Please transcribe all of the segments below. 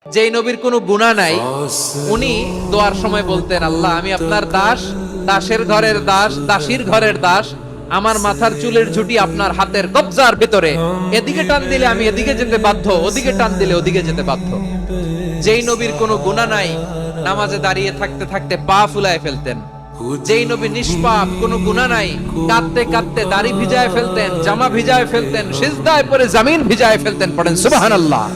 যেই নবীর কোনো গুনাহ নাই উনি দোয়ার সময় বলতেন, আল্লাহ আমি আপনার দাস, দাসের ঘরের দাস, দাসীর ঘরের দাস, আমার মাথার চুলের ঝুঁটি আপনার হাতের কবজার ভিতরে, এদিকে টান দিলে আমি এদিকে যেতে বাধ্য, ওদিকে টান দিলে ওদিকে যেতে বাধ্য। যেই নবীর কোনো গুনাহ নাই নামাজে দাঁড়িয়ে থাকতে থাকতে পা ফুলায় ফেলতেন। যেই নবী নিষ্পাপ, কোনো গুনাহ নাই, কাঁদতে কাঁদতে দাড়ি ভিজায় ফেলতেন, জামা ভিজায় ফেলতেন, সিজদায় পড়ে জমিন ভিজায় ফেলতেন। পড়েন সুবহানাল্লাহ।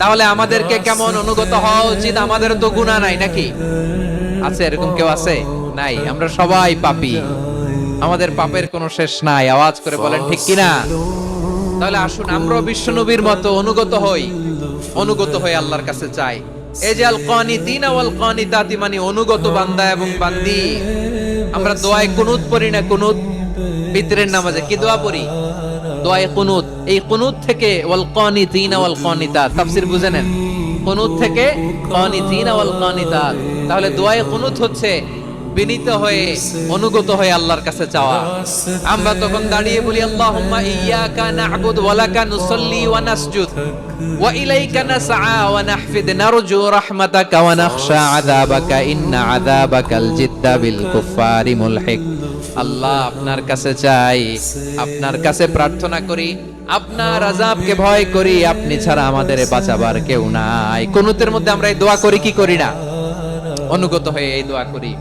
তাহলে আমাদেরকে কেমন অনুগত হওয়া উচিত? আমাদের তো গুনাহ নাই নাকি? আছে এরকম কেউ? আছে? নাই। আমরা সবাই পাপী, আমাদের পাপের কোনো শেষ নাই। আওয়াজ করে বলেন ঠিক কিনা? তাহলে আসুন আমরা বিশ্ব নবীর মতো অনুগত হই, অনুগত হয়ে আল্লাহর কাছে চাই। এই যে আল কানিতিনা ওয়াল কানিতাতি, মানে অনুগত বান্দা এবং বান্দি। আমরা দোয়ায় কুনুত পড়ি না? কুনুত বিতরের নামাজে কি দোয়া পড়ি? দোয়ায়ে কুনুত। এই কুনুত থেকে ওয়াল কানিতিনা ওয়াল কানিতাত, তাফসীর বুঝে নেন। কুনুত থেকে কানিতিনা ওয়াল কানিতাত। তাহলে দোয়ায়ে কুনুত হচ্ছে বিনীত হয়ে, অনুগত হয়ে আল্লাহর কাছে চাওয়া। আমরা তখন দাঁড়িয়ে বলি, আল্লাহুম্মা ইয়্যাকা না'বুদু ওয়া লাকা নুসাল্লি ওয়া নাসজুদ ওয়া ইলাইকা নাসআ ওয়া নাহফিদ নারজু রাহমাতাকা ওয়া নাখশা আযাবাকা ইন্না আযাবাকাল জিদ্দা বিল কুফফারি মুলহিক। আল্লাহ আপনার কাছে চাই, আপনার কাছে প্রার্থনা করি, আপনার আযাবকে ভয় করি, আপনি ছাড়া আমাদের বাঁচাবার কেউ নাই। কুনুতের মধ্যে আমরা এই দোয়া করি কি করি না? অনুগত হয়ে এই দোয়া করি।